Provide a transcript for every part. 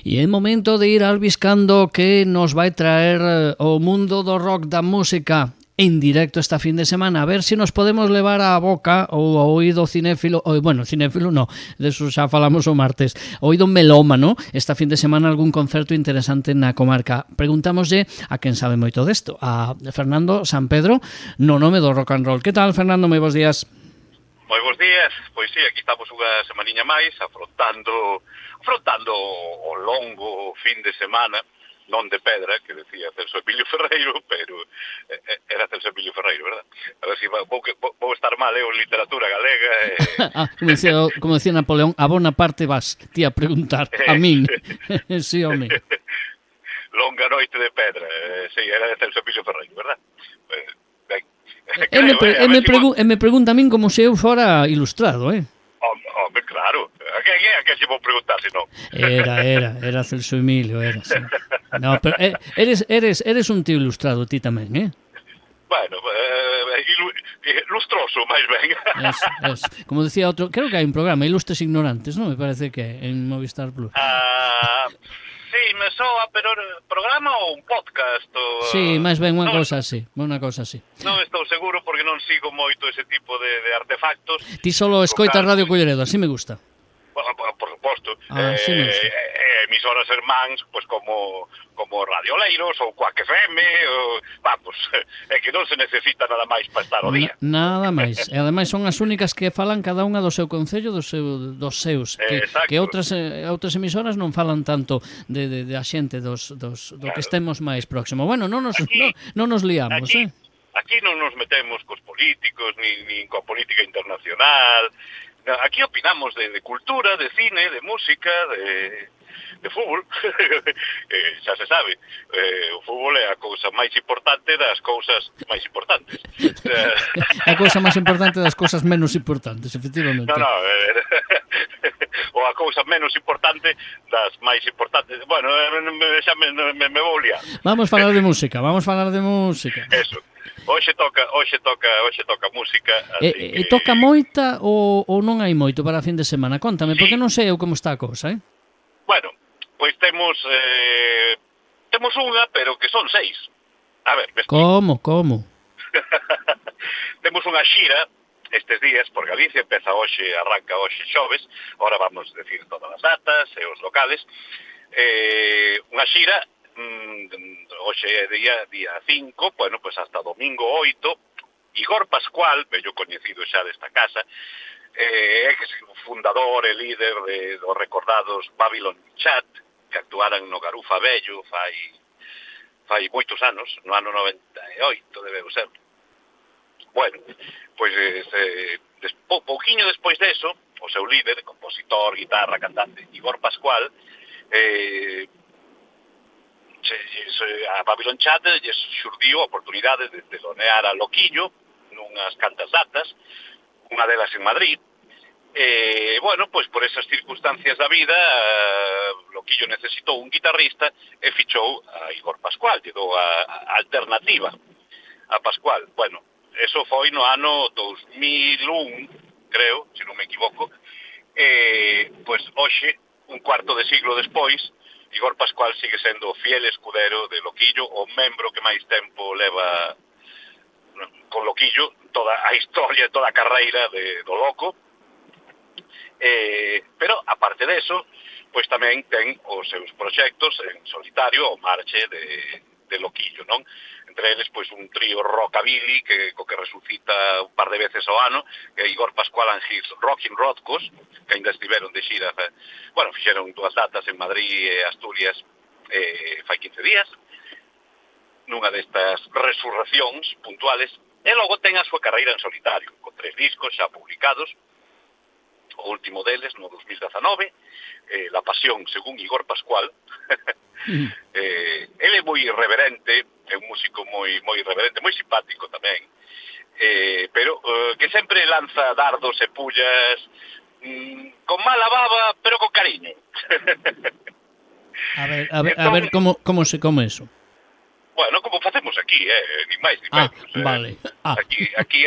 E é momento de ir albiscando que nos vai traer o mundo do rock, da música en directo esta fin de semana, a ver se nos podemos levar á boca ou ao oído cinéfilo, bueno, cinéfilo no, deso xa falamos o martes, oído melómano, esta fin de semana algún concerto interesante na comarca. Preguntámoslle a quen sabe moito desto, a Fernando San Pedro, no nome do rock and roll. Que tal, Fernando? Moi bons días. Moi bons días, pois sí, aquí estamos unha semaniña máis afrontando o longo fin de semana, non de pedra, que decía Celso Emilio Ferreiro, pero era Celso Emilio Ferreiro, verdad? A ver se vou estar mal, en literatura galega. Como decía Napoleón, a bona parte vas ti a preguntar a min. Sí, home. Longa noite de pedra, sí, era de Celso Emilio Ferreiro, verdad? Ben, e me pregunta a min como se eu fora ilustrado, Home, claro. A que se vou preguntar, se non? Era Celso Emilio, era, sí. No, pero eres un tío ilustrado, ti tamén, Bueno, lustroso, máis ben. Es. Como decía outro, creo que hai un programa, Ilustres Ignorantes, non? Me parece que en Movistar Plus. Sí, me soa, pero programa ou un podcast? Sí, máis ben unha cousa así. Non estou seguro porque non sigo moito ese tipo de artefactos. Ti solo escoitas Radio Culleredo, así me gusta. Por suposto. Sí me gusta. Emisoras hermáns, pues como Radio Oleiros ou Quack FM, vamos, é que non se necesita nada máis para estar ao día. Nada máis. E ademais son as únicas que falan cada unha do seu concello, dos seus, que outras emisoras non falan tanto de a xente do que estemos máis próximo. Bueno, non nos liamos, Aquí non nos metemos cos políticos, nin coa política internacional. Aquí opinamos de cultura, de cine, de música, de fútbol. Xa se sabe, o fútbol é a cousa máis importante das cousas máis importantes. A cousa máis importante das cousas menos importantes, efectivamente. No, ou a cousa menos importante das máis importantes. Bueno, xa me vou liar. Vamos falar de música. Eso. Hoxe toca música. E toca moita ou non hai moito para a fin de semana? Contame, porque non sei eu como está a cousa, Bueno, pois temos unha, pero que son 6. A ver, Como? Temos unha xira estes días por Galicia, arranca hoxe xoves, ahora vamos decir todas as datas e os locales. Unha xira hoxe é día 5, bueno, pues hasta domingo 8. Igor Pascual, vello coñecido xa desta casa, é fundador e líder dos recordados Babylon Chat, que actuaran no Garufa Vello fai moitos anos, no ano 98 debeu ser. Bueno, pois pouquiño despois deso, o seu líder, compositor, guitarra, cantante, Igor Pascual, a Babylon Chat lle xurdiu a oportunidade de telonear a Loquillo nunhas cantas datas, unha delas en Madrid. Bueno, pois por esas circunstancias da vida, Loquillo necesitou un guitarrista e fichou a Igor Pascual, lle dou a alternativa a Pascual. Bueno, eso foi no ano 2001, creo, se non me equivoco. Pois hoxe, un cuarto de siglo despois, Igor Pascual sigue sendo o fiel escudero de Loquillo, o membro que máis tempo leva con Loquillo, toda a historia, toda a carreira do Loco. Pero, aparte deso, pois tamén ten os seus proxectos en solitario, o marche de Loquillo, non? Entre eles, pois, un trío rockabilly co que resucita un par de veces ao ano, que é Igor Pascual and his Rockin' Rodcos, que ainda estiveron de xira, bueno, fixeron 2 datas en Madrid e Asturias fai 15 días, nunha destas resurreccións puntuales, e logo ten a súa carreira en solitario, con 3 discos xa publicados, o último deles no 2019, La Pasión según Igor Pascual. Ele é moi irreverente, é un músico moi irreverente, moi simpático tamén, pero que sempre lanza dardos e pullas con mala baba, pero con cariño. A ver como se come eso. Bueno, como facemos aquí, ni máis ni menos. Vale. Aquí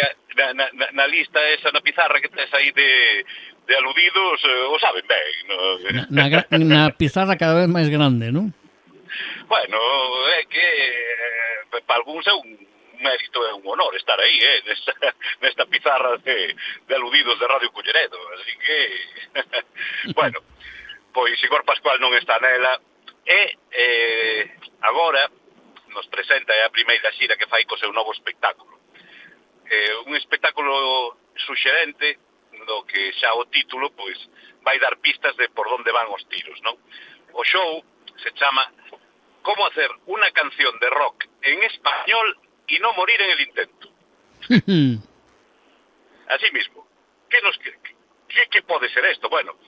na lista esa na pizarra que tes aí de aludidos o saben ben, no? Na pizarra cada vez máis grande, non? Bueno, é que para algúns é un mérito e un honor estar aí, nesta pizarra de aludidos de Radio Culleredo, así que bueno, pois Igor Pascual non está nela e agora nos presenta a primeira xira que fai co seu novo espectáculo. Un espectáculo suxerente do que xa o título pois vai dar pistas de por onde van os tiros, non? O show se chama Cómo hacer una canción de rock en español y no morir en el intento. Así mismo. Que pode ser isto? Bueno,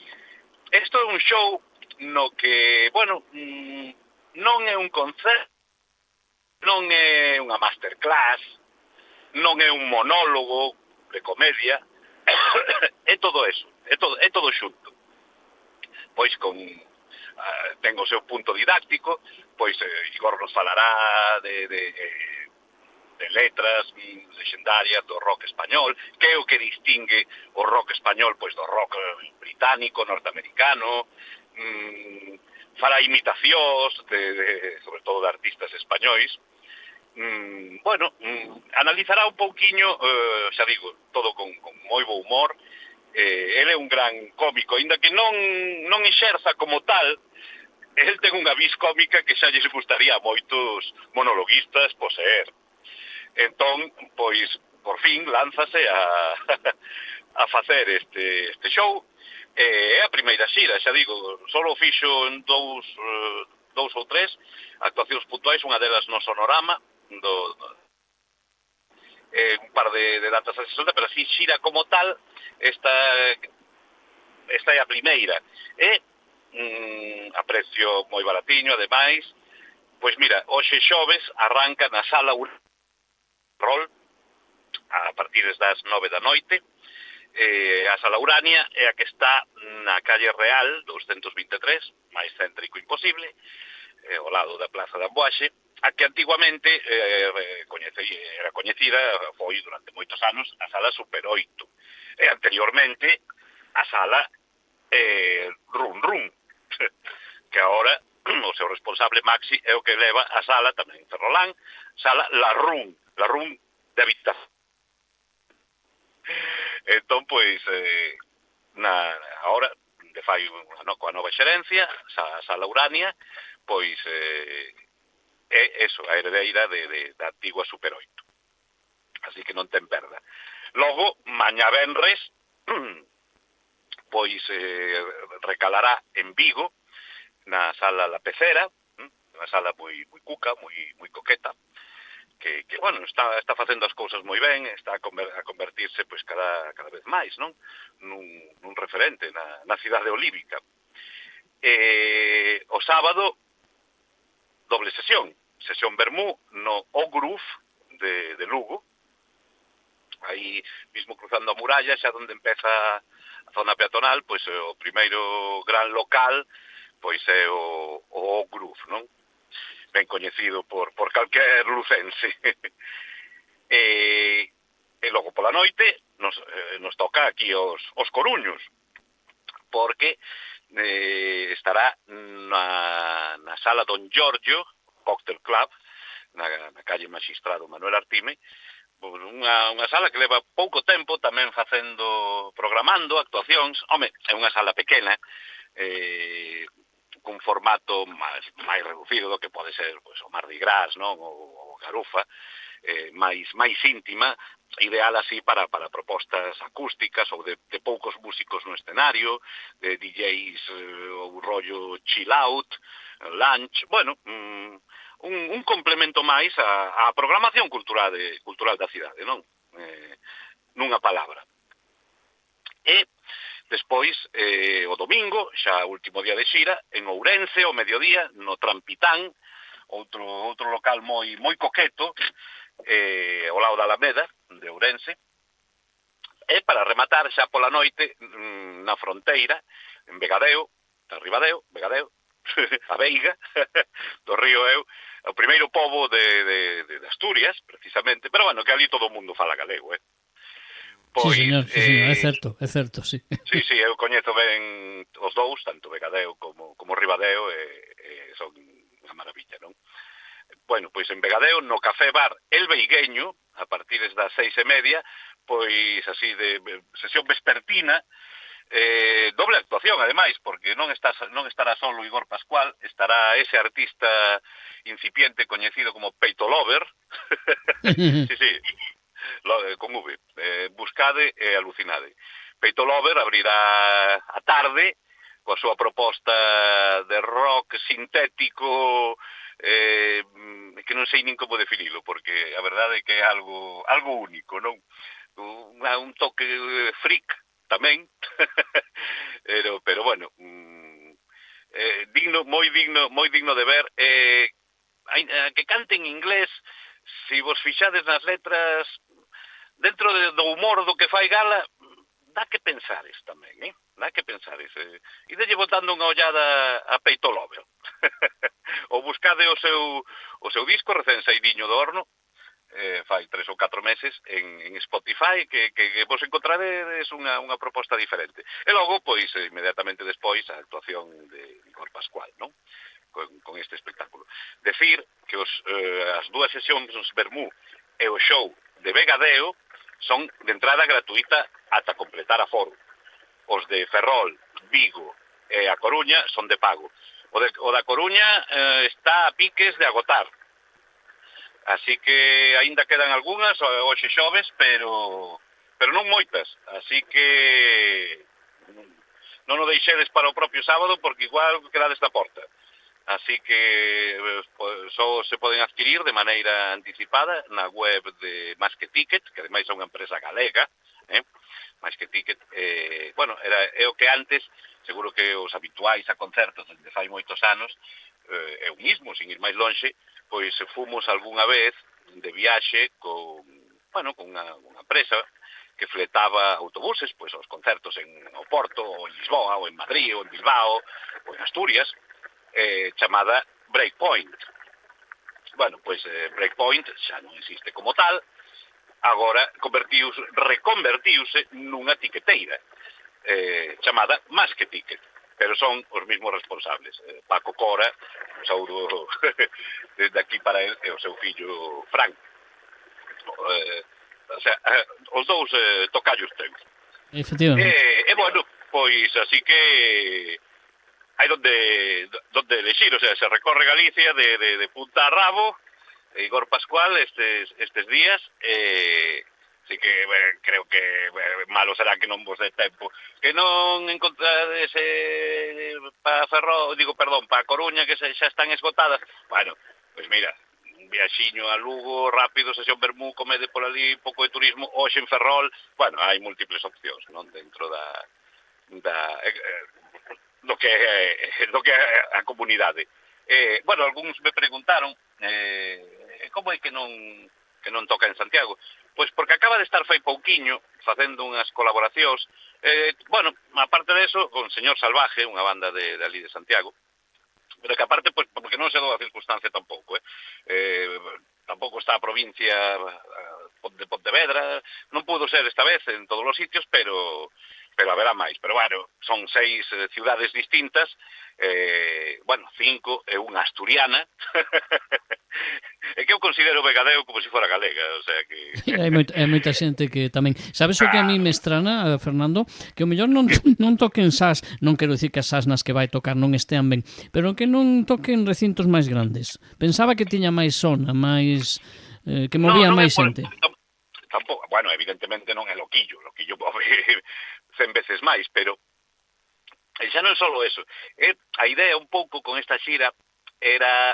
isto é un show no que, bueno, non é un concerto, non é unha masterclass, non é un monólogo de comedia, é todo eso, é todo xunto. Pois ten o seu punto didáctico, pois Igor nos falará de letras lexendarias do rock español, que é o que distingue o rock español pois do rock británico, norteamericano, fará imitacións sobre todo de artistas españois. Bueno, analizará un pouquiño, xa digo, todo con moi bo humor. Ele é un gran cómico, ainda que non exerza como tal, el ten unha vis cómica que xa lles gustaría a moitos monologuistas poseer. Entón, pois, por fin, lánzase a facer este show. É a primeira xira, xa digo, solo fixo en dous ou tres actuacións puntuais, unha delas no Sonorama, un par de datas a 60, pero así xira como tal, esta é a primeira. A precio moi baratiño, ademais, pois mira, hoxe xoves arranca na Sala Rol a partir das 9 da noite. A Sala Urania é a que está na calle Real 223, máis céntrico imposible, ao lado da Plaza da Amboaxe, a que antiguamente era coñecida, foi durante moitos anos a Sala Super 8, e anteriormente a Sala Rum Rum, que agora o seu responsable Maxi é o que leva a sala tamén en Ferrolán, Sala La Rum de habitación. Entón, pois, agora, de fai coa nova xerencia, a Sala Urania, pois, é eso, a herdeira da antigua Super 8. Así que non ten perda. Logo, mañá venres, pois, recalará en Vigo, na Sala La Pecera, unha sala moi cuca, moi coqueta, que bueno, está facendo as cousas moi ben, está a convertirse pois cada vez máis, non? Nun referente na cidade olívica. O sábado, doble sesión Vermú no O Groove de Lugo, aí mismo cruzando a muralla, xa onde empeza a zona peatonal, pois o primeiro gran local pois é o Groove, non? Ben coñecido por calquer lucense. E logo pola noite nos toca aquí os Coruños, porque estará na Sala Don Giorgio Cocktail Club, na calle Magistrado Manuel Artime, unha sala que leva pouco tempo tamén programando actuacións. Home, é unha sala pequena, cun formato máis reducido do que pode ser pois, o Mardi Gras, non? O Garufa, máis íntima, ideal así para propostas acústicas ou de poucos músicos no escenario, de DJs ou rollo chill out, lunch, bueno, un complemento máis á programación cultural da cidade, non? Nunha palabra. E despois, o domingo, xa o último día de xira, en Ourense, ao mediodía, no Trampitán, outro local moi coqueto, ao lado da Alameda, de Ourense, e para rematar xa pola noite, na fronteira, en Vegadeo, a Veiga, do río Eu, o primeiro pobo de Asturias, precisamente, pero bueno, que ali todo o mundo fala galego, Pois, sí, señor, é certo, sí. sí, sí, eu coñezo ben os dous, tanto Vegadeo como Ribadeo, e son unha maravilla, non? Bueno, pois en Vegadeo, no Café Bar El Veigueño, a partir das 6:30, pois así de sesión vespertina, doble actuación, ademais, porque non estará solo Igor Pascual, estará ese artista incipiente coñecido como Peito Lover, sí, sí, con V, buscade e alucinade. Peito Lover abrirá a tarde coa súa proposta de rock sintético, que non sei nin como definilo, porque a verdade é que é algo único, non? Un toque freak tamén, pero bueno, moi digno de ver, que cante en inglés, se vos fixades nas letras, dentro do humor do que fai gala, dá que pensares tamén, dá que pensares. E delle botando unha ollada a Peito Lover. Ou buscade o seu disco recén saídiño do horno, fai 3 ou 4 meses en Spotify, que vos encontraredes unha proposta diferente. E logo, pois, inmediatamente despois, a actuación de Igor Pascual, non? Con este espectáculo. Decir que as dúas sesións Vermú e o show de Vegadeo son de entrada gratuita ata completar aforo. Os de Ferrol, Vigo e A Coruña son de pago. O da Coruña está a piques de agotar. Así que aínda quedan algunhas hoxe xoves, pero non moitas. Así que non o deixedes para o propio sábado, porque igual quedades da porta. Así que só se poden adquirir de maneira anticipada na web de Más que Ticket, que ademais é unha empresa galega, Más que Ticket, bueno, é o que antes, seguro que os habituais a concertos desde fai moitos anos, eu mismo, sin ir máis lonxe, pois fomos algunha vez de viaxe con unha empresa que fletaba autobuses, pois aos concertos en Oporto, ou en Lisboa, ou en Madrid, ou en Bilbao, ou en Asturias, chamada Breakpoint. Bueno, pois Breakpoint xa non existe como tal, agora reconvertiuse nunha tiqueteira chamada Más que Ticket, pero son os mesmos responsables. Paco Cora, un saúdo desde aquí para el, e o seu fillo Frank. O sea, os dous tocallos ten. Efectivamente. E bueno, pois así que hai donde elegir, o sea, se recorre Galicia de punta a rabo, Igor Pascual estes días, así que creo que malo será que non vos dé tempo, que non encontrades para Coruña, que xa están esgotadas. Bueno, pois mira, un viaxiño a Lugo rápido, sesión Vermú, comede por ali, pouco de turismo, hoxe en Ferrol. Bueno, hai múltiples opcións, non, dentro do que é a comunidade. Bueno, algúns me preguntaron como é que non toca en Santiago. Pois porque acaba de estar fai pouquiño facendo unhas colaboracións, bueno, aparte de eso, con Señor Salvaje, unha banda de ali de Santiago, pero que aparte, pois, porque non se dou a circunstancia tampouco, tampouco está a provincia de Pontevedra, non pudo ser esta vez en todos os sitios, pero haberá máis. Pero bueno, son 6 ciudades distintas, 5 e unha asturiana, e que eu considero Vegadeo como se fora galega, o sea que... Hai moita xente que tamén... Sabes o que a mí me estrana, Fernando? Que o mellor non toquen sas, non quero dicir que as sas nas que vai tocar non estean ben, pero que non toquen recintos máis grandes. Pensaba que tiña máis zona, máis... que movía máis xente. Tampouco, bueno, evidentemente non é Loquillo move 100 veces máis, pero xa non é só eso. A idea un pouco con esta xira era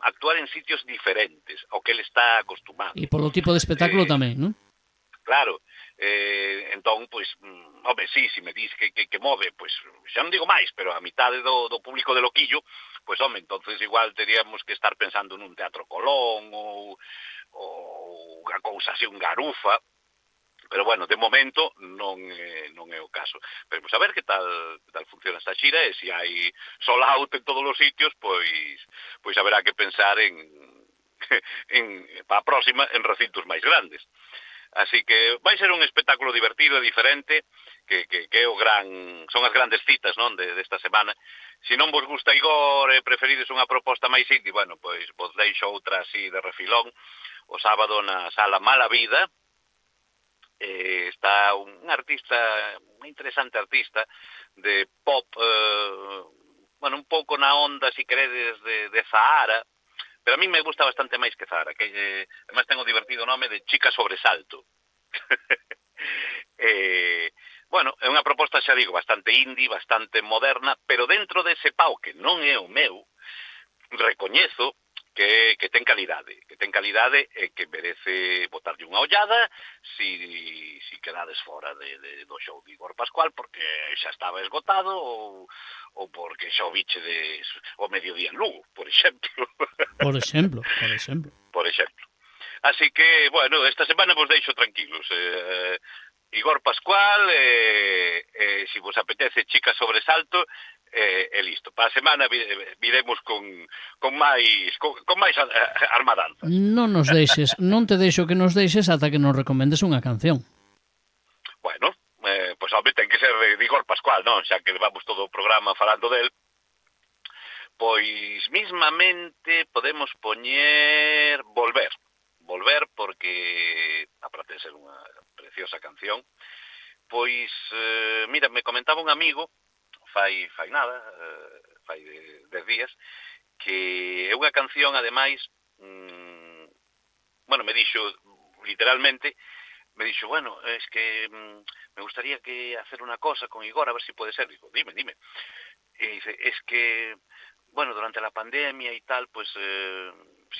actuar en sitios diferentes ao que ele está acostumado. E polo tipo de espectáculo tamén, non? Claro, entón, pois, sí, se me dis que move, pois, xa non digo máis, pero a mitade do público de Loquillo, pois, entonces igual teríamos que estar pensando nun Teatro Colón ou unha cousa así, un Garufa, pero bueno, de momento non é o caso. Pero a ver que tal funciona esta xira, e se hai sold out en todos os sitios, pois haberá que pensar en para a próxima en recintos máis grandes. Así que vai ser un espectáculo divertido e diferente, que é son as grandes citas, non, desta semana. Se non vos gusta Igor e preferides unha proposta máis indie, bueno, pois vos deixo outra así de refilón. O sábado na sala Mala Vida está un interesante artista de pop, bueno, un pouco na onda, si queredes, de Zahara, pero a mí me gusta bastante máis que Zahara, que además ten o divertido nome de Chica Sobresalto. Bueno, é unha proposta, xa digo, bastante indie, bastante moderna, pero dentro dese pau que non é o meu, recoñezo que ten calidade, e que merece botarlle unha ollada si quedades fora do show de Igor Pascual, porque xa estaba esgotado ou porque xa o biche o mediodía en Lugo, por exemplo. Por exemplo. Así que, bueno, esta semana vos deixo tranquilos. Igor Pascual, si vos apetece Chica Sobresalto, e listo. Para a semana viremos con máis armadanza. Non te deixo que nos deixes ata que nos recomendes unha canción. Bueno, pois hombre, ten que ser de Igor Pascual, non? Xa que vamos todo o programa falando del. Pois mismamente podemos poñer Volver, porque aparte de ser unha preciosa canción, pois, mira, me comentaba un amigo fai 10 días, que é unha canción, ademais, bueno, me dixo, literalmente, bueno, es que me gustaría que hacer una cosa con Igor, a ver si puede ser. Digo, dime. Y dice, es que, bueno, durante la pandemia y tal, pues,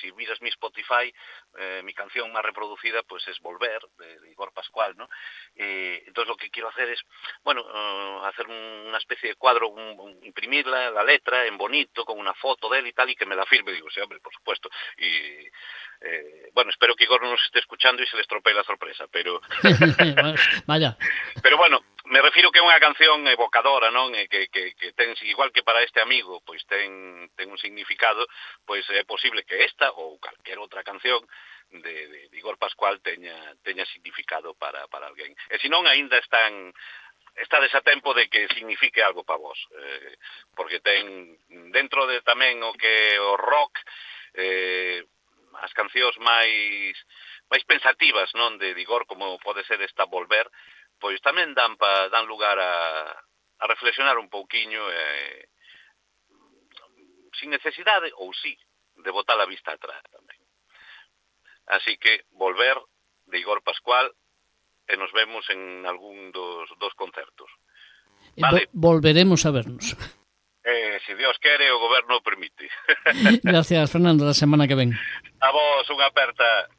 si miras mi Spotify, mi canción más reproducida, pues es Volver, de Igor Pascual, ¿no? Entonces lo que quiero hacer es, bueno, hacer una especie de cuadro, imprimir la letra en bonito, con una foto de él y tal, y que me la firme. Digo, sí, hombre, por supuesto. Y, bueno, espero que Igor no nos esté escuchando y se le estropee la sorpresa, pero... Vaya. Pero bueno, me refiro que é unha canción evocadora, non? Que ten, igual que para este amigo, pois ten un significado, pois é posible que esta ou calquer outra canción de Igor Pascual teña significado para alguén. E se non, aínda estades a tempo de que signifique algo para vos, porque ten dentro de tamén o que o rock, as cancións máis pensativas, non, de Igor, como pode ser esta Volver, pois tamén dan lugar a reflexionar un pouquiño, sin necesidade, ou sí, de botar a vista atrás tamén. Así que Volver, de Igor Pascual, e nos vemos en algún dos concertos. Vale? Volveremos a vernos. Se Dios quere, o goberno o permite. Gracias, Fernando, da semana que ven. A vos, unha aperta.